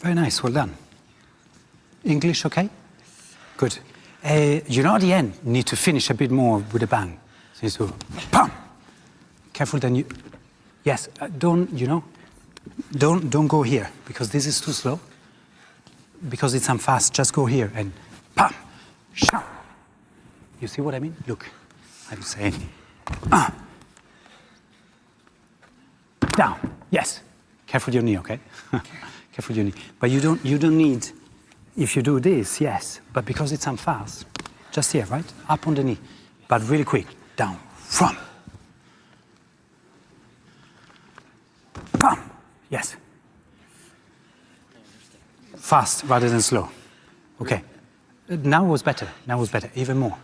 Very nice, well done. English okay? Good. You know, at the end, you need to finish a bit more with a bang. So, bam! Careful, then you... Yes, don't go here, because this is too slow. Because it's fast, just go here and bam! Sham! You see what I mean? Look, I'm saying, down, yes. Careful your knee, okay? Careful your knee. But you don't need, if you do this, yes, but because it's fast, just here, right? Up on the knee, but really quick, down, from. Bam, yes. Fast rather than slow. Okay. Now was better, even more.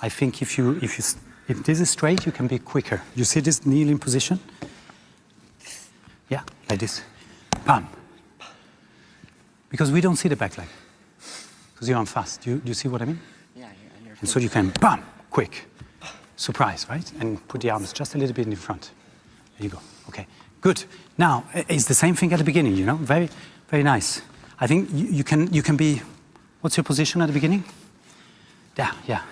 I think if this is straight, you can be quicker. You see this kneeling position? Yeah, like this. Bam. Because we don't see the back leg. Because you're fast. Do you see what I mean? Yeah. And so you can, bam, quick. Surprise, right? And put the arms just a little bit in front. There you go. Okay, good. Now, it's the same thing at the beginning, you know? Very, very nice. I think you can be, what's your position at the beginning? Yeah.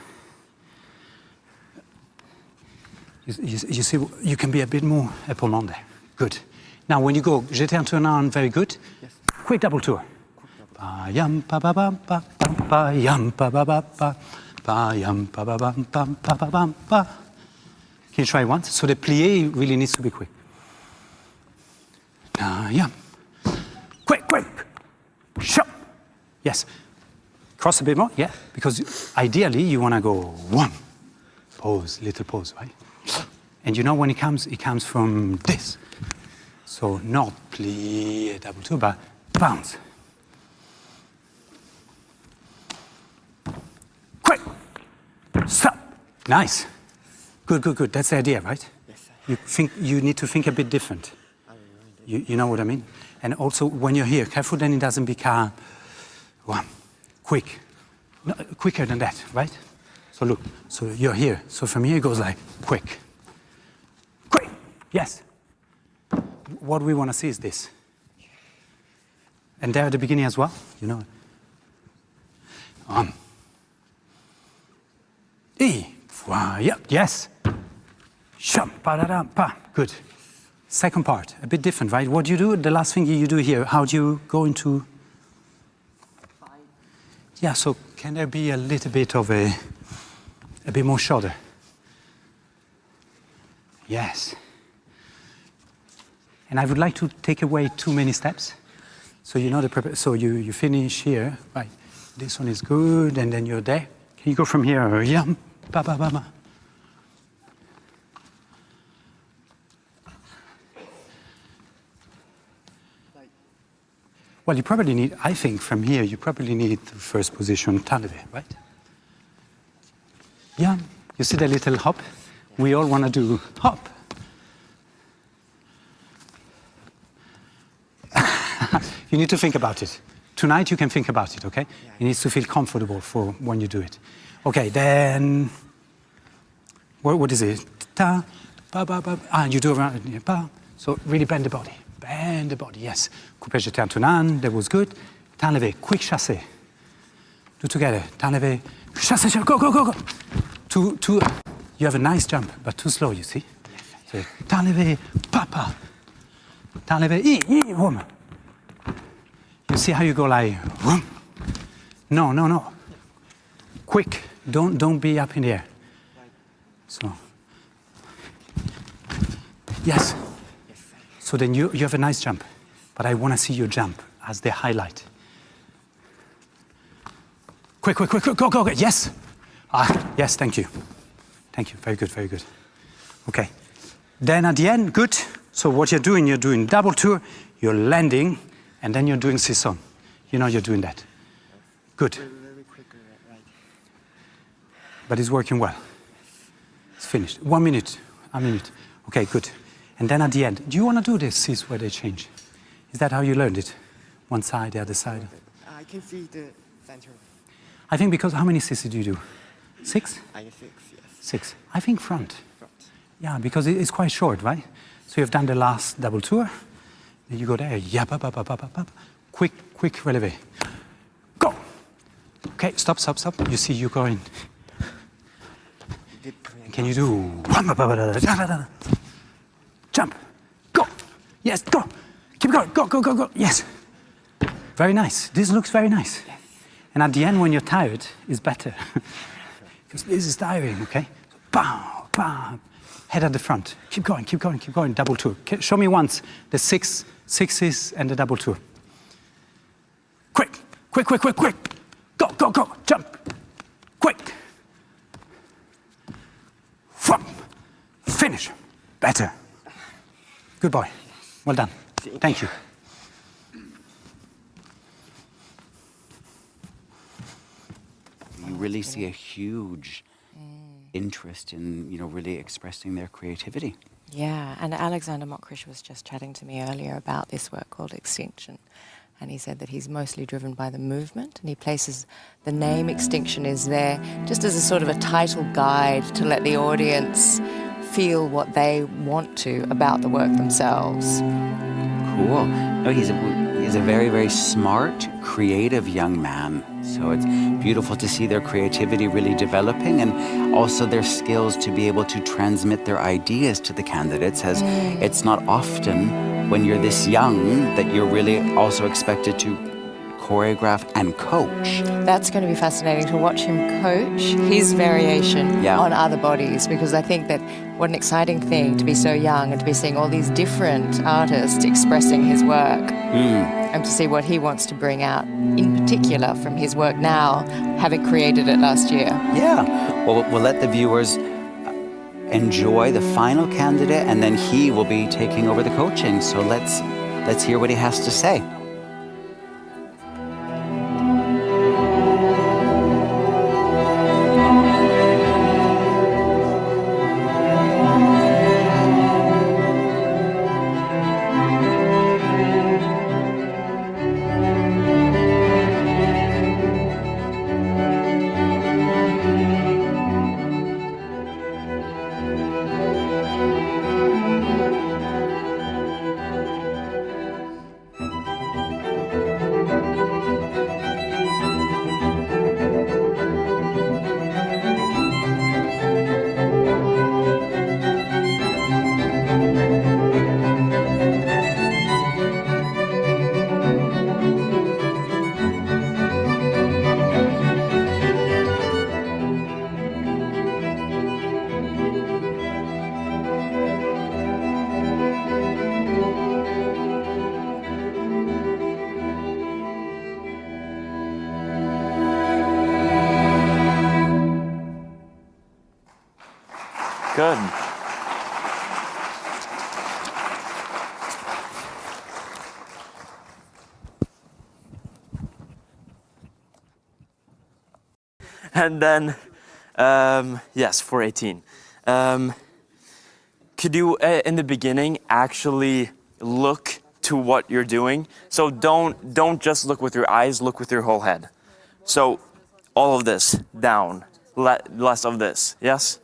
You see, you can be a bit more épaule there. Good. Now, when you go, jeter un tournant, very good. Yes. Quick double tour. Ba-yam, ba-ba-bam, ba-bam, ba-yam, ba-ba-ba-ba, ba-yam, ba-ba-bam, bam, ba-ba-bam, ba. Can you try once? So the plié really needs to be quick. Ba-yam. Quick. Shop. Yes. Cross a bit more, yeah. Because ideally you want to go one. Pose, little pose, right? And you know when it comes from this. So not plié double tour, but bounce. Quick. Stop. Nice. Good. That's the idea, right? Yes. You need to think a bit different. You know what I mean? And also when you're here, careful then it doesn't become one. Quick. No, quicker than that, right? So look, so you're here. So from here it goes like quick. Quick. Yes. What we want to see is this. And there at the beginning as well, you know. Yes. Good. Second part, a bit different, right? What do you do? The last thing you do here, how do you go into... Yeah, so can there be a little bit of a bit more shoulder? Yes. And I would like to take away too many steps. So you know so you finish here, right? This one is good, and then you're there. Can you go from here? Yum, ba ba ba ba. Well, you probably need, I think from here, you probably need the first position, Taleve, right? Yeah, you see the little hop? We all want to do hop. You need to think about it. Tonight you can think about it, okay? Yeah. You need to feel comfortable for when you do it. Okay, then, what is it? Ta, ba, ba, ba. You do around, ba. So really bend the body. Bend the body, yes. Coupé jeté un tournant, that was good. Temps levé, quick chassé. Do together. Temps levé, chassé, go. Too, you have a nice jump, but too slow, you see? So, temps levé, papa. Temps levé, boom. You see how you go like, boom. No. Quick, don't be up in the air. So, yes. So then you have a nice jump, but I want to see your jump as the highlight. Quick, go, yes. Yes, thank you, very good. Okay, then at the end, good. So what you're doing double tour, you're landing, and then you're doing sisson. You know you're doing that. Good. Very quick, right. But it's working well. It's finished. 1 minute, a minute. Okay, good. And then at the end, do you want to do this, sis, where they change? Is that how you learned it? One side, the other side? I can see the center. I think because how many sisses do you do? 6? I guess 6, yes. 6. I think front. Yeah, because it's quite short, right? So you've done the last double tour. Then you go there, quick relevé. Go. Okay, stop. You see you going. Can you do jump? Go. Yes, go. Keep going. Go. Yes. Very nice. This looks very nice. And at the end, when you're tired, it's better. Because this is tiring, okay? Bam. Head at the front. Keep going. Double tour. Show me once the sixes and the double tour. Quick. Go. Jump. Quick. Finish. Better. Good boy. Well done. Thank you. You really see a huge interest in, really expressing their creativity. Yeah, and Alexander Mokrish was just chatting to me earlier about this work called Extinction. And he said that he's mostly driven by the movement, and he places the name Extinction is there just as a sort of a title guide to let the audience feel what they want to about the work themselves. Cool. No, he's a very, very smart, creative young man. So it's beautiful to see their creativity really developing, and also their skills to be able to transmit their ideas to the candidates, as it's not often when you're this young that you're really also expected to choreograph and coach. That's going to be fascinating to watch him coach his variation on other bodies, because I think that what an exciting thing to be so young and to be seeing all these different artists expressing his work and to see what he wants to bring out in particular from his work now, having created it last year. Yeah. Well, we'll let the viewers enjoy the final candidate, and then he will be taking over the coaching. So let's hear what he has to say. Good. And then, yes, 418. Could you, in the beginning, actually look to what you're doing? So don't just look with your eyes, look with your whole head. So all of this down, less of this, yes?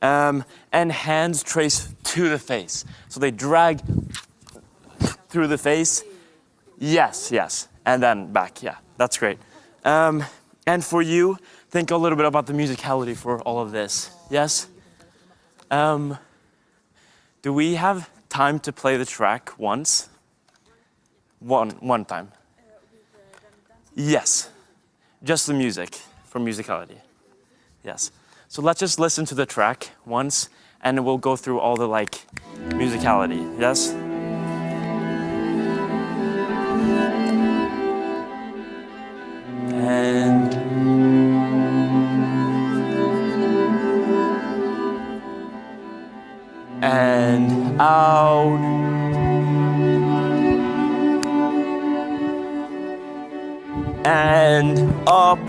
And hands trace to the face. So they drag through the face. Yes. And then back, yeah, that's great. And for you, think a little bit about the musicality for all of this, yes? Do we have time to play the track once? One time. Yes, just the music for musicality, yes. So let's just listen to the track once, and we'll go through all the musicality, yes? And out. And up.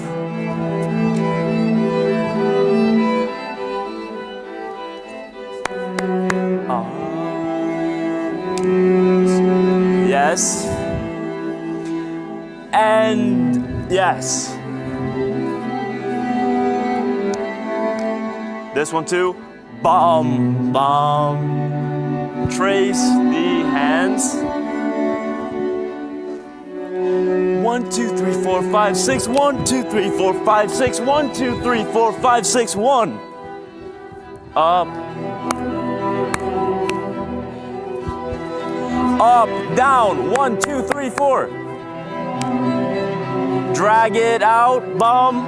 Yes. And yes. This one too. Bum, bum. Trace the hands. 1, 2, 3, 4, 5, 6. 1, 2, 3, 4, 5, 6. 1, 2, 3, 4, 5, 6. 1. Up. Up, down. 1, 2, 3, 4. Drag it out, bum.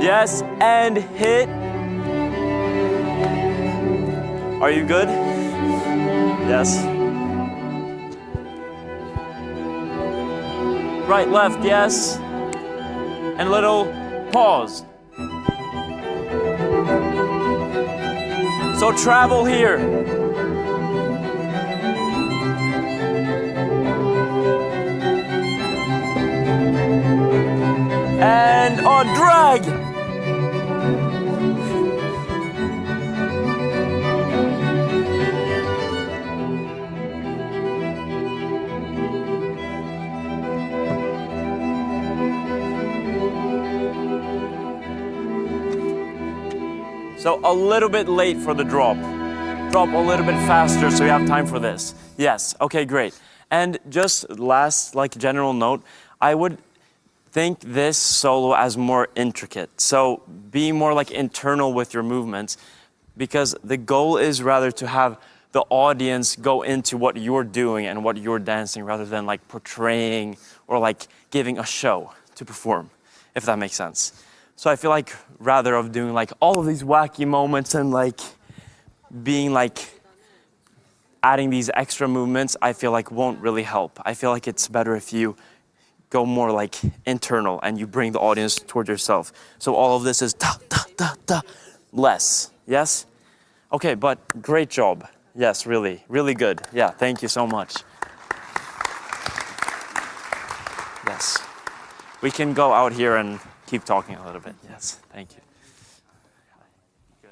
Yes, and hit. Are you good? Yes. Right, left, yes. And a little pause. So travel here. And on drag. So a little bit late for the drop. Drop a little bit faster so you have time for this. Yes, okay, great. And just last, like general note, I would think this solo as more intricate. So be more like internal with your movements, because the goal is rather to have the audience go into what you're doing and what you're dancing rather than like portraying or like giving a show to perform, if that makes sense. So I feel like rather of doing like all of these wacky moments and like being like adding these extra movements, I feel like won't really help. I feel like it's better if you go more like internal and you bring the audience towards yourself. So all of this is da, da, da, da, less. Yes? Okay, but great job. Yes, really, really good. Yeah, thank you so much. Yes. We can go out here and keep talking a little bit. Yes, thank you. Good.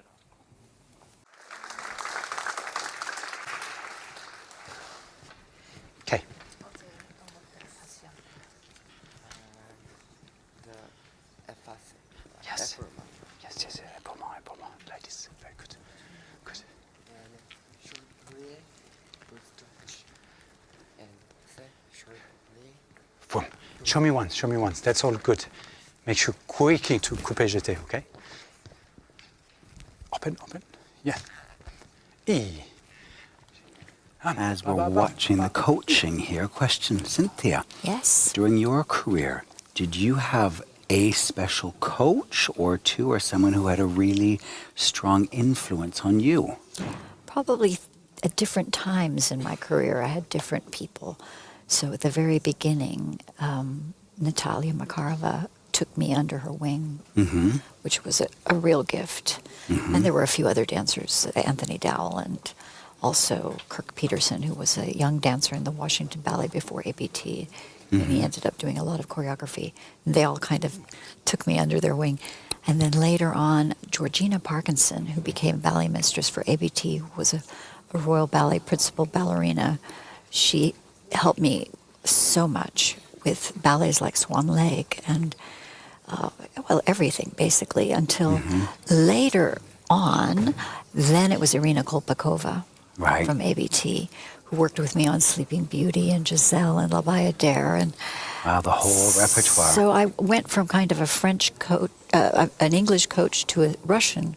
Okay. Yes. Yes, yes, épaulement, like this. Very good. Good. Boom. Show me once. That's all good. Make sure quickly to couper jeter, okay? Open. Yeah. E. As we're watching the coaching here, question, Cynthia. Yes. During your career, did you have a special coach or two, or someone who had a really strong influence on you? Probably at different times in my career, I had different people. So at the very beginning, Natalia Makarova took me under her wing, which was a real gift. And there were a few other dancers, Anthony Dowell and also Kirk Peterson, who was a young dancer in the Washington Ballet before ABT. And he ended up doing a lot of choreography. They all kind of took me under their wing. And then later on, Georgina Parkinson, who became ballet mistress for ABT, who was a Royal Ballet principal ballerina, she helped me so much with ballets like Swan Lake and, everything, basically, until later on, then it was Irina Kolpakova from ABT, who worked with me on Sleeping Beauty and Giselle and La Bayadere. And Wow, the whole repertoire. so I went from kind of a French coach, an English coach, to a Russian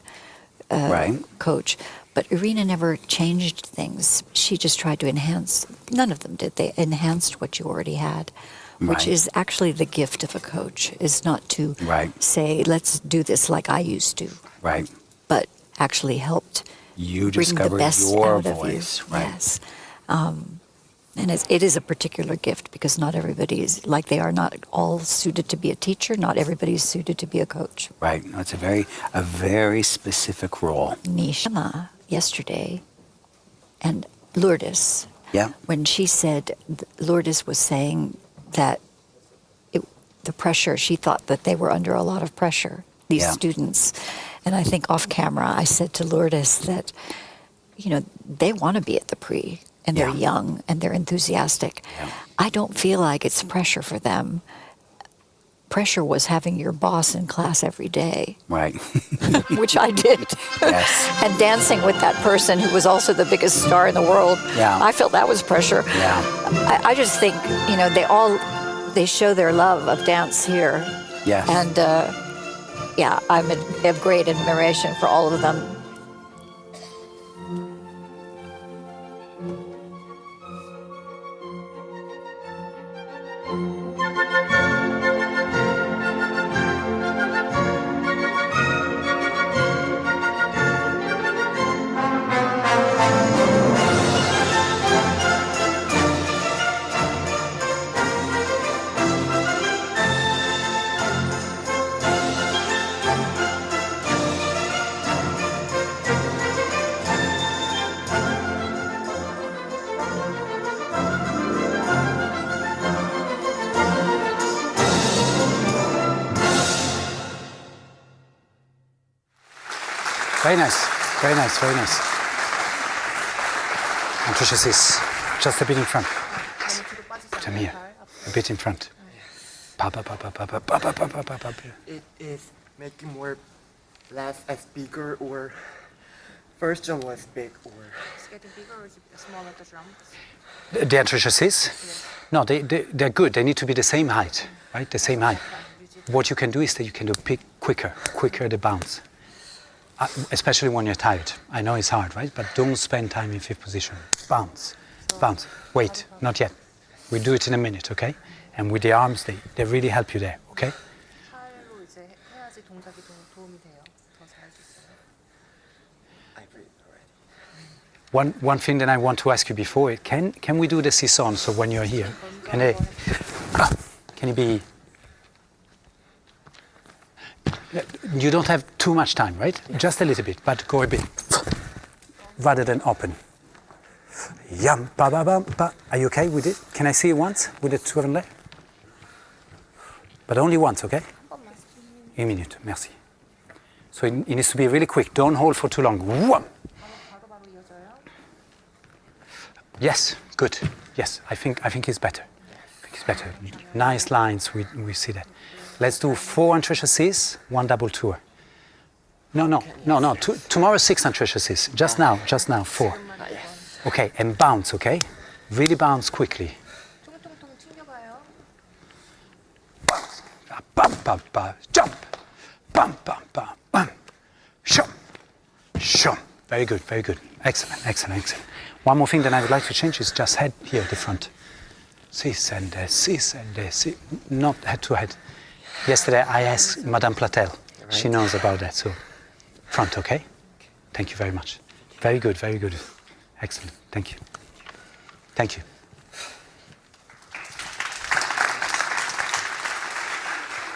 coach. But Irina never changed things. She just tried to enhance. None of them did. They enhanced what you already had, which is actually the gift of a coach, is not to say, let's do this like I used to. Right. But actually helped You bring the discovered best your out voice. of you. Right. Yes. And it is a particular gift because not everybody is, like they are not all suited to be a teacher, not everybody is suited to be a coach. Right. No, it's a very specific role. Nishama yesterday and Lourdes, when she said, Lourdes was saying that the pressure, she thought that they were under a lot of pressure, these students. And I think off camera, I said to Lourdes that, they want to be at the Prix. And they're young and they're enthusiastic. I don't feel like it's pressure for them. Pressure was having your boss in class every day. Right. Which I did. Yes. And dancing with that person who was also the biggest star in the world. Yeah. I felt that was pressure. Yeah. I just think, they all they show their love of dance here. Yes. And yeah, I have great admiration for all of them. Very nice, very nice, very nice. And Tricia says, just a bit in front. Come here, a bit in front. Pa, pa, pa, pa, pa, pa, pa, pa, pa, pa, pa, pa. It is making more less as bigger, or first drum was big, or It's getting bigger or is it smaller, the drums? The Tricia says, no, they're good. They need to be the same height, right? The same height. What you can do is that you can do quicker the bounce. Especially when you're tired. I know it's hard, right? But don't spend time in fifth position. Bounce, bounce. Wait, not yet. We do it in a minute, okay? And with the arms, they really help you there, okay? 팔로 이제 해야지 동작이 도움이 돼요. 더 잘할 수 있어요. I breathe already. One thing that I want to ask you before, can we do the sisson? So when you're here, can it be? You don't have too much time, right? Just a little bit, but go a bit, rather than open. Yum, ba ba ba ba. Are you okay with it? Can I see it once with the two of them there? But only once, okay? Une minute, merci. So it needs to be really quick. Don't hold for too long. Wham! Yes, good. Yes, I think it's better. It's better. Nice lines. We see that. Let's do 4 entrechatsis, 1 double tour. No. Tomorrow 6 entrechatsis. Just now, 4. Okay, and bounce, okay? Really bounce quickly. 퉁퉁퉁 튕겨봐요. Bounce. Bum, bum, bum. Jump. Bum, bum, bum, bum. Shum. Shum. Very good, very good. Excellent. One more thing that I would like to change is just head here at the front. Cis and cis. Not head to head. Yesterday I asked Madame Platel. Right. She knows about that, so front, okay? Thank you very much. Very good. Excellent. Thank you.